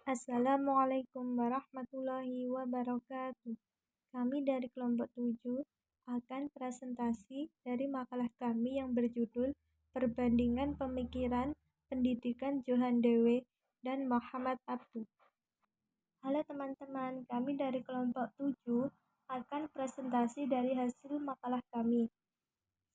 Assalamualaikum warahmatullahi wabarakatuh. Kami dari kelompok 7 akan presentasi dari makalah kami yang berjudul Perbandingan Pemikiran Pendidikan Johan Dewe dan Muhammad Abduh. Halo teman-teman, kami dari kelompok 7 akan presentasi dari hasil makalah kami.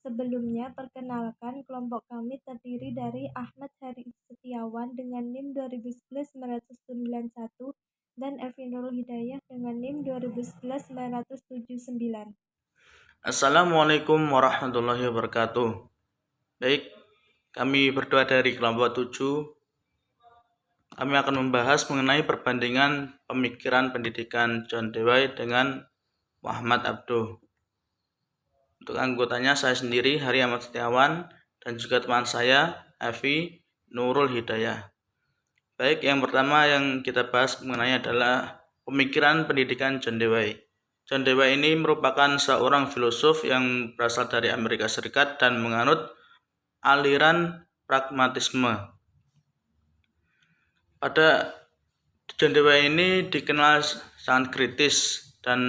Sebelumnya, perkenalkan kelompok kami terdiri dari Ahmad Hari Setiawan dengan NIM 2011-991 dan Evi Nurul Hidayah dengan NIM 2011-979. Assalamualaikum warahmatullahi wabarakatuh. Baik, kami berdua dari kelompok 7. Kami akan membahas mengenai perbandingan pemikiran pendidikan John Dewey dengan Muhammad Abduh. Untuk anggotanya saya sendiri, Hari Ahmad Setiawan, dan juga teman saya, Evi Nurul Hidayah. Baik, yang pertama yang kita bahas mengenai adalah pemikiran pendidikan John Dewey. John Dewey ini merupakan seorang filosof yang berasal dari Amerika Serikat dan menganut aliran pragmatisme. Pada John Dewey ini dikenal sangat kritis dan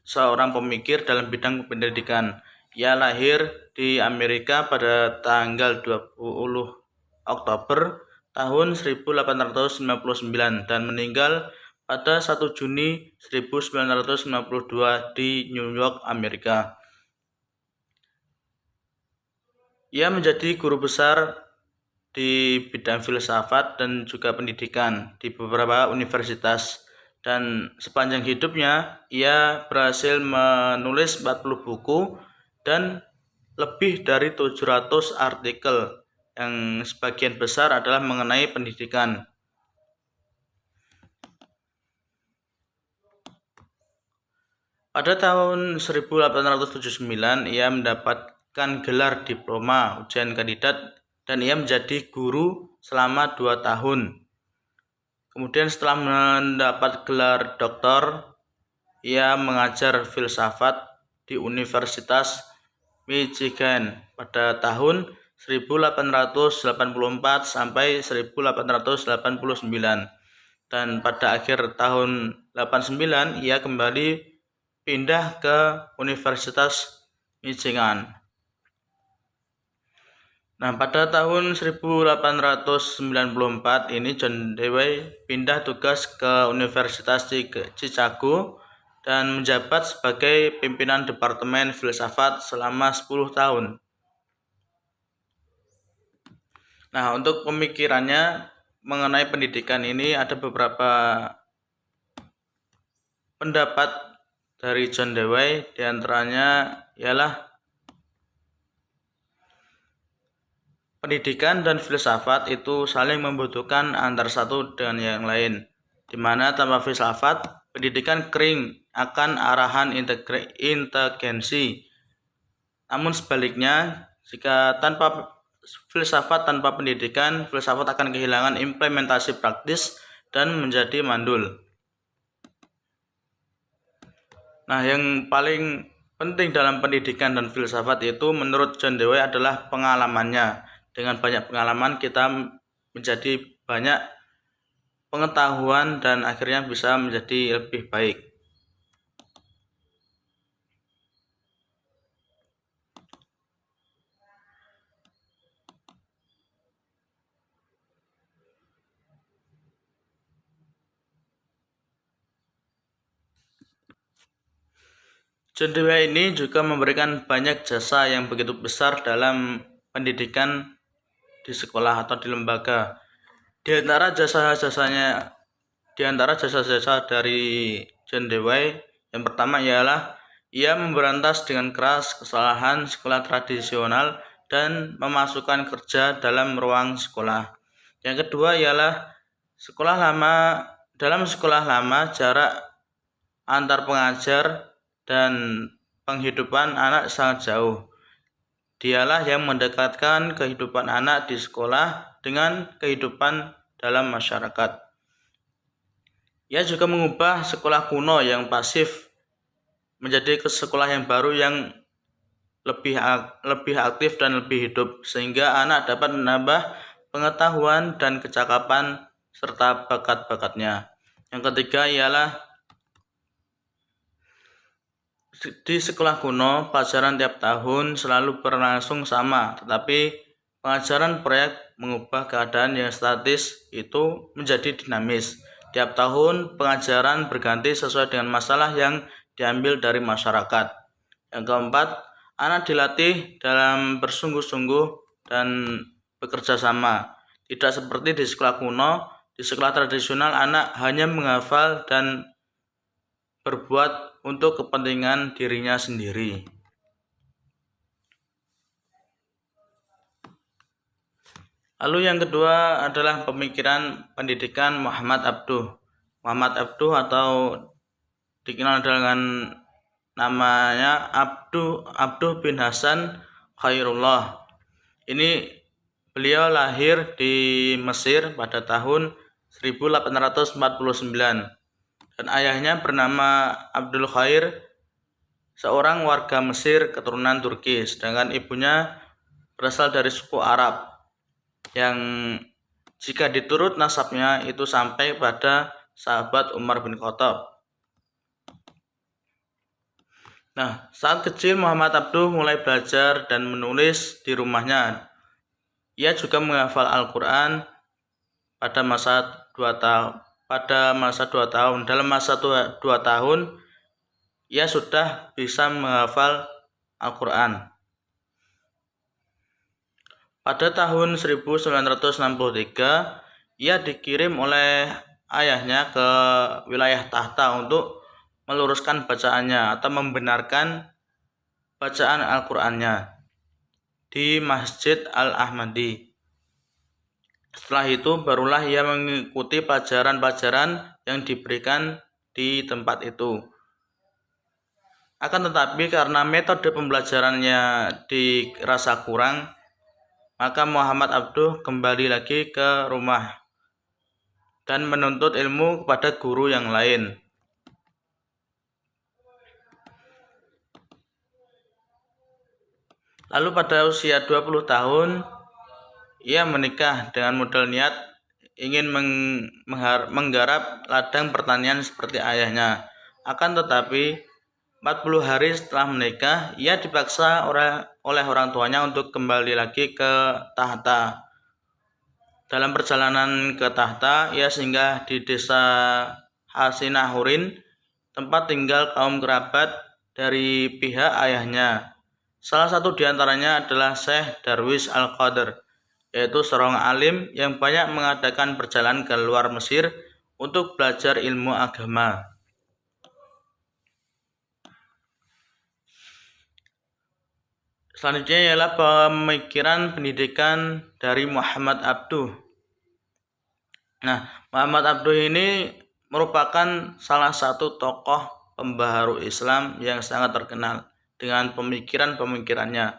seorang pemikir dalam bidang pendidikan. Ia lahir di Amerika pada tanggal 20 Oktober tahun 1899 dan meninggal pada 1 Juni 1992 di New York, Amerika. Ia menjadi guru besar di bidang filsafat dan juga pendidikan di beberapa universitas. Dan sepanjang hidupnya, ia berhasil menulis 40 buku dan lebih dari 700 artikel yang sebagian besar adalah mengenai pendidikan. Pada tahun 1879, ia mendapatkan gelar diploma ujian kandidat dan ia menjadi guru selama 2 tahun. Kemudian setelah mendapat gelar doktor, ia mengajar filsafat di Universitas Michigan pada tahun 1884 sampai 1889. Dan pada akhir tahun 89 ia kembali pindah ke Universitas Michigan. Nah, pada tahun 1894 ini John Dewey pindah tugas ke Universitas Chicago dan menjabat sebagai pimpinan Departemen Filsafat selama 10 tahun. Nah, untuk pemikirannya mengenai pendidikan ini ada beberapa pendapat dari John Dewey, diantaranya ialah pendidikan dan filsafat itu saling membutuhkan antara satu dengan yang lain, di mana tanpa filsafat, pendidikan kering akan arahan inteligensi. Namun sebaliknya, jika tanpa filsafat, tanpa pendidikan, filsafat akan kehilangan implementasi praktis dan menjadi mandul. Nah, yang paling penting dalam pendidikan dan filsafat itu menurut John Dewey adalah pengalamannya. Dengan banyak pengalaman kita menjadi banyak pengetahuan dan akhirnya bisa menjadi lebih baik. John Dewey ini juga memberikan banyak jasa yang begitu besar dalam pendidikan di sekolah atau di lembaga. Di antara jasa-jasa dari John Dewey, yang pertama ialah ia memberantas dengan keras kesalahan sekolah tradisional dan memasukkan kerja dalam ruang sekolah. Yang kedua ialah dalam sekolah lama jarak antar pengajar dan penghidupan anak sangat jauh. Dialah yang mendekatkan kehidupan anak di sekolah dengan kehidupan dalam masyarakat. Ia juga mengubah sekolah kuno yang pasif menjadi sekolah yang baru yang lebih aktif dan lebih hidup, sehingga anak dapat menambah pengetahuan dan kecakapan serta bakat-bakatnya. Yang ketiga ialah di sekolah kuno, pelajaran tiap tahun selalu berlangsung sama, tetapi pengajaran proyek mengubah keadaan yang statis itu menjadi dinamis. Tiap tahun pengajaran berganti sesuai dengan masalah yang diambil dari masyarakat. Yang keempat, anak dilatih dalam bersungguh-sungguh dan bekerja sama. Tidak seperti di sekolah kuno, di sekolah tradisional anak hanya menghafal dan berbuat untuk kepentingan dirinya sendiri. Lalu yang kedua adalah pemikiran pendidikan Muhammad Abduh. Muhammad Abduh atau dikenal dengan namanya Abduh bin Hasan Khairullah. Ini beliau lahir di Mesir pada tahun 1849 dan ayahnya bernama Abdul Khair, seorang warga Mesir keturunan Turki, sedangkan ibunya berasal dari suku Arab yang jika diturut nasabnya itu sampai pada sahabat Umar bin Khattab. Nah, saat kecil Muhammad Abduh mulai belajar dan menulis di rumahnya. Ia juga menghafal Al-Quran pada masa 2 tahun. Dalam masa 2 tahun, ia sudah bisa menghafal Al-Quran. Pada tahun 1963, ia dikirim oleh ayahnya ke wilayah Tahta untuk meluruskan bacaannya atau membenarkan bacaan Al-Qur'annya di Masjid Al-Ahmadi. Setelah itu barulah ia mengikuti pelajaran-pelajaran yang diberikan di tempat itu. Akan tetapi karena metode pembelajarannya dirasa kurang, maka Muhammad Abduh kembali lagi ke rumah dan menuntut ilmu kepada guru yang lain. Lalu pada usia 20 tahun, ia menikah dengan modal niat ingin menggarap ladang pertanian seperti ayahnya. Akan tetapi 40 hari setelah menikah, ia dipaksa oleh orang tuanya untuk kembali lagi ke Tahta. Dalam perjalanan ke Tahta, ia singgah di desa Hasinahurin, tempat tinggal kaum kerabat dari pihak ayahnya. Salah satu di antaranya adalah Syekh Darwis Al-Qadr, yaitu seorang alim yang banyak mengadakan perjalanan ke luar Mesir untuk belajar ilmu agama. Selanjutnya ialah pemikiran pendidikan dari Muhammad Abduh. Nah, Muhammad Abduh ini merupakan salah satu tokoh pembaharu Islam yang sangat terkenal dengan pemikiran-pemikirannya.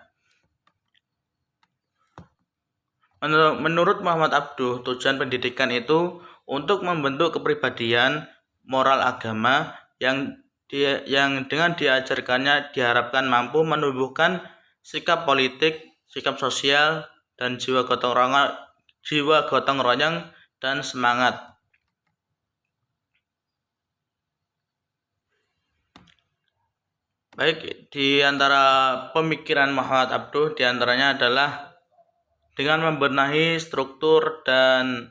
Menurut Muhammad Abduh, tujuan pendidikan itu untuk membentuk kepribadian moral agama yang dengan diajarkannya diharapkan mampu menumbuhkan sikap politik, sikap sosial, dan jiwa gotong royong dan semangat. Baik, di antara pemikiran Muhammad Abduh diantaranya adalah dengan membenahi struktur dan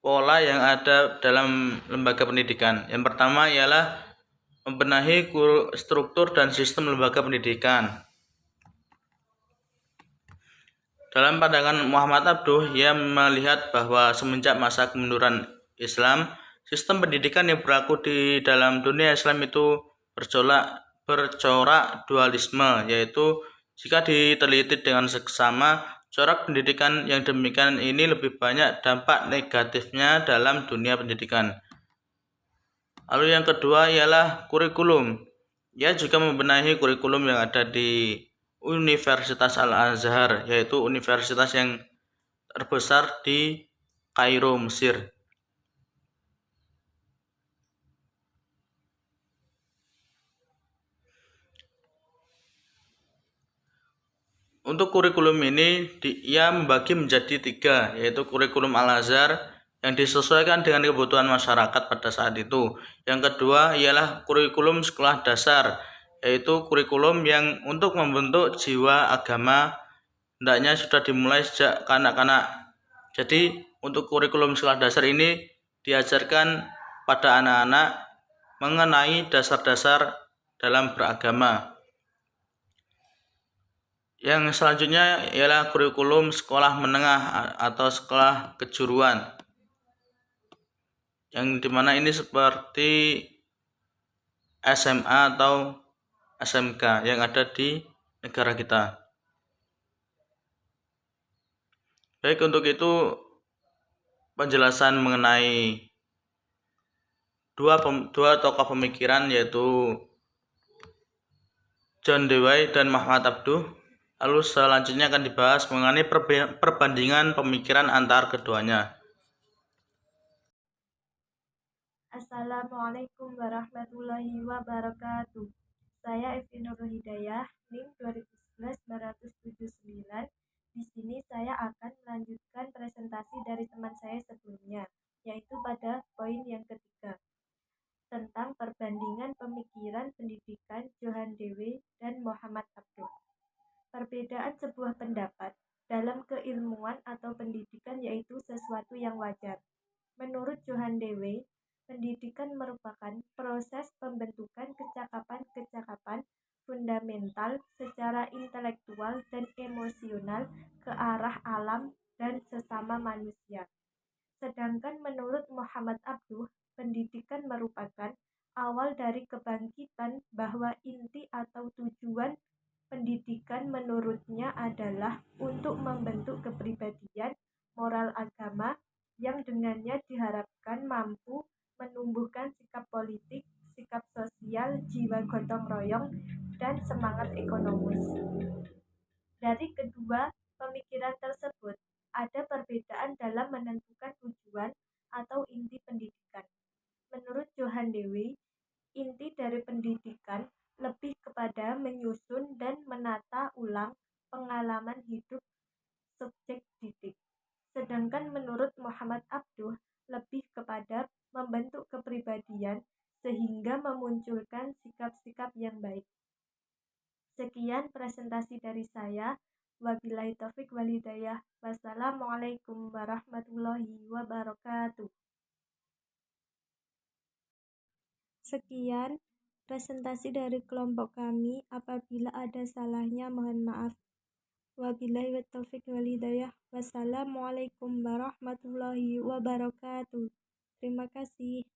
pola yang ada dalam lembaga pendidikan. Yang pertama ialah membenahi struktur dan sistem lembaga pendidikan. Dalam pandangan Muhammad Abduh, ia melihat bahwa semenjak masa kemunduran Islam, sistem pendidikan yang berlaku di dalam dunia Islam itu bercorak dualisme, yaitu jika diteliti dengan seksama, corak pendidikan yang demikian ini lebih banyak dampak negatifnya dalam dunia pendidikan. Lalu yang kedua ialah kurikulum. Ia juga membenahi kurikulum yang ada di Universitas Al-Azhar, yaitu universitas yang terbesar di Kairo, Mesir. Untuk kurikulum ini ia membagi menjadi 3, yaitu kurikulum Al-Azhar, yang disesuaikan dengan kebutuhan masyarakat pada saat itu. Yang kedua ialah kurikulum sekolah dasar, yaitu kurikulum yang untuk membentuk jiwa agama hendaknya sudah dimulai sejak kanak-kanak. Jadi untuk kurikulum sekolah dasar ini diajarkan pada anak-anak mengenai dasar-dasar dalam beragama. Yang selanjutnya ialah kurikulum sekolah menengah atau sekolah kejuruan, yang dimana ini seperti SMA atau SMK yang ada di negara kita. Baik, untuk itu penjelasan mengenai dua tokoh pemikiran, yaitu John Dewey dan Muhammad Abduh. Lalu selanjutnya akan dibahas mengenai perbandingan pemikiran antar keduanya. Assalamualaikum warahmatullahi wabarakatuh. Saya Evi Nurul Hidayah, NIM 2011-979. Di sini saya akan melanjutkan presentasi dari teman saya sebelumnya, yaitu pada poin yang ketiga, tentang perbandingan pemikiran pendidikan Johann Dewey dan Muhammad Abduh. Perbedaan sebuah pendapat dalam keilmuan atau pendidikan yaitu sesuatu yang wajar. Menurut Johann Dewey, pendidikan merupakan proses pembentukan kecakapan-kecakapan fundamental secara intelektual dan emosional ke arah alam dan sesama manusia. Sedangkan menurut Muhammad Abduh, pendidikan merupakan awal dari kebangkitan bahwa inti atau tujuan pendidikan menurutnya adalah untuk membentuk kepribadian moral agama yang dengannya diharapkan mampu menumbuhkan sikap politik, sikap sosial, jiwa gotong royong, dan semangat ekonomis. Dari kedua pemikiran tersebut, ada perbedaan dalam menentukan tujuan atau inti pendidikan. Menurut Johann Dewey, inti dari pendidikan lebih kepada menyusun dan menata ulang pengalaman hidup subjek didik. Sedangkan menurut Muhammad Abduh, lebih kepada membentuk kepribadian sehingga memunculkan sikap-sikap yang baik. Sekian presentasi dari saya. Wabillahi taufik wal hidayah. Wassalamualaikum warahmatullahi wabarakatuh. Sekian presentasi dari kelompok kami. Apabila ada salahnya mohon maaf. Wabillahi taufik wal hidayah. Wassalamualaikum warahmatullahi wabarakatuh. Terima kasih.